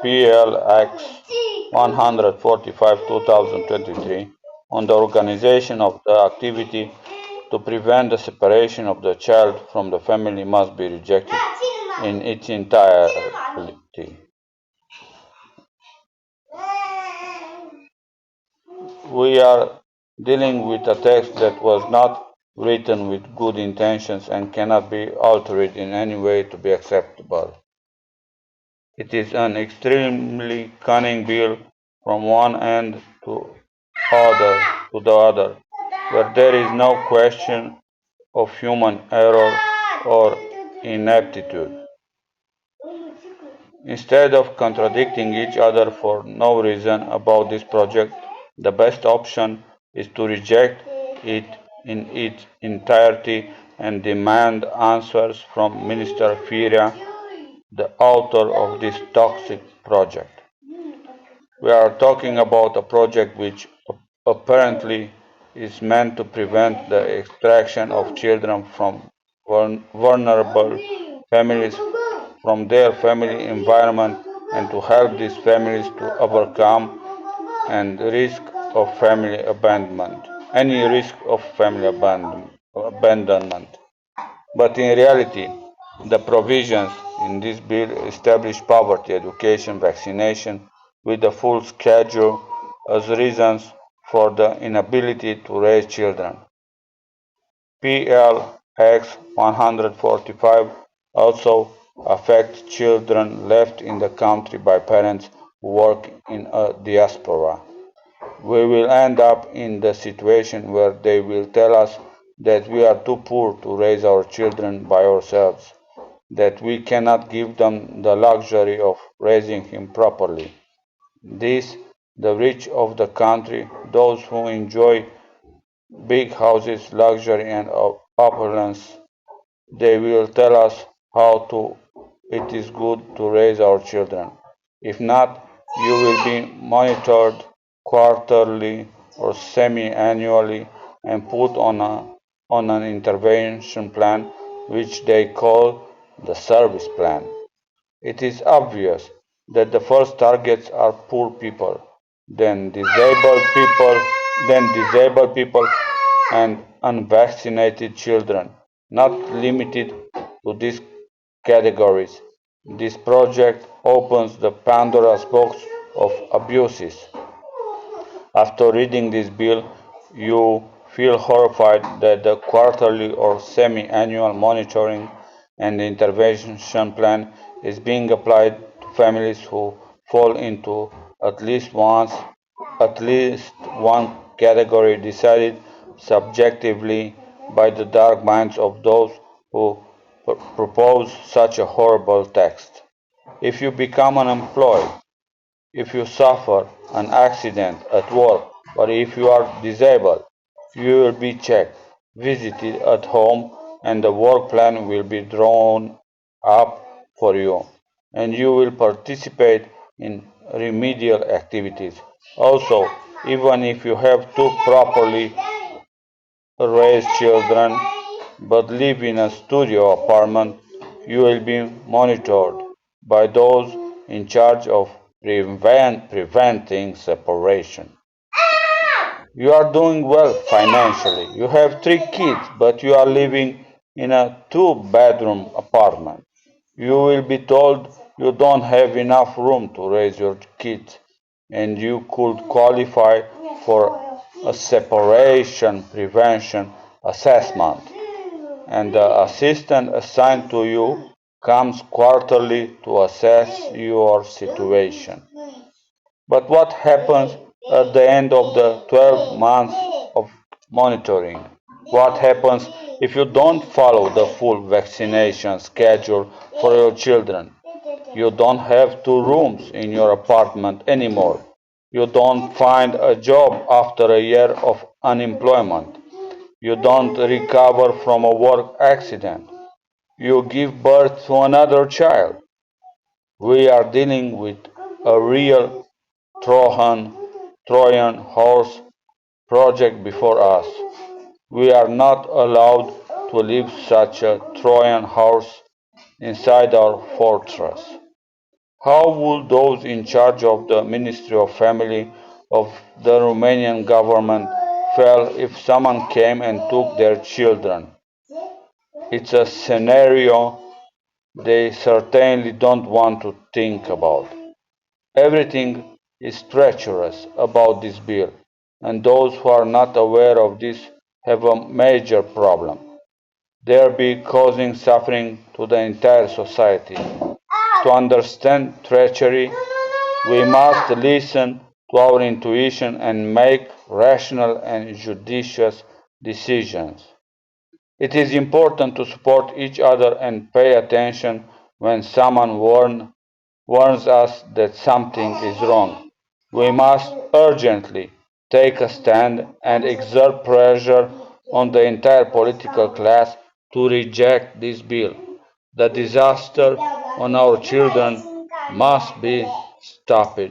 PLX 145/2023 on the organization of the activity to prevent the separation of the child from the family must be rejected in its entirety. We are dealing with a text that was not written with good intentions and cannot be altered in any way to be acceptable. It is an extremely cunning bill from one end to the other, where there is no question of human error or ineptitude. Instead of contradicting each other for no reason about this project, the best option is to reject it in its entirety and demand answers from Minister Firia, the author of this toxic project. We are talking about a project which apparently is meant to prevent the extraction of children from vulnerable families from their family environment and to help these families to overcome and risk of family abandonment, any risk of family abandonment. But in reality, the provisions in this bill establish poverty, education, vaccination with a full schedule as reasons for the inability to raise children. PLX 145 also affects children left in the country by parents who work in a diaspora. We will end up in the situation where they will tell us that we are too poor to raise our children by ourselves, that we cannot give them the luxury of raising him properly. This, the rich of the country, those who enjoy big houses, luxury and opulence, they will tell us how to it is good to raise our children. If not, you will be monitored quarterly or semi-annually and put on an intervention plan which they call the service plan. It is obvious that the first targets are poor people, then disabled people and unvaccinated children, not limited to these categories. This project opens the Pandora's box of abuses. After reading this bill, you feel horrified that the quarterly or semi-annual monitoring and intervention plan is being applied to families who fall into at least once at least one category decided subjectively by the dark minds of those who propose such a horrible text. If you become unemployed, if you suffer an accident at work, or if you are disabled, you will be checked, visited at home, and the work plan will be drawn up for you, and you will participate in remedial activities. Also, even if you have two properly raised children but live in a studio apartment, you will be monitored by those in charge of preventing separation. You are doing well financially. You have three kids, but you are living in a two-bedroom apartment. You will be told you don't have enough room to raise your kids, and you could qualify for a separation prevention assessment. And the assistant assigned to you comes quarterly to assess your situation. But what happens at the end of the 12 months of monitoring? What happens if you don't follow the full vaccination schedule for your children? You don't have two rooms in your apartment anymore. You don't find a job after a year of unemployment. You don't recover from a work accident. You give birth to another child. We are dealing with a real Trojan, Trojan horse project before us. We are not allowed to leave such a Trojan horse inside our fortress. How would those in charge of the Ministry of Family of the Romanian government feel if someone came and took their children? It's a scenario they certainly don't want to think about. Everything is treacherous about this bill, and those who are not aware of this have a major problem. They are be causing suffering to the entire society. To understand treachery, we must listen to our intuition and make rational and judicious decisions. It is important to support each other and pay attention when someone warns us that something is wrong. We must urgently take a stand and exert pressure on the entire political class to reject this bill. The disaster on our children must be stopped.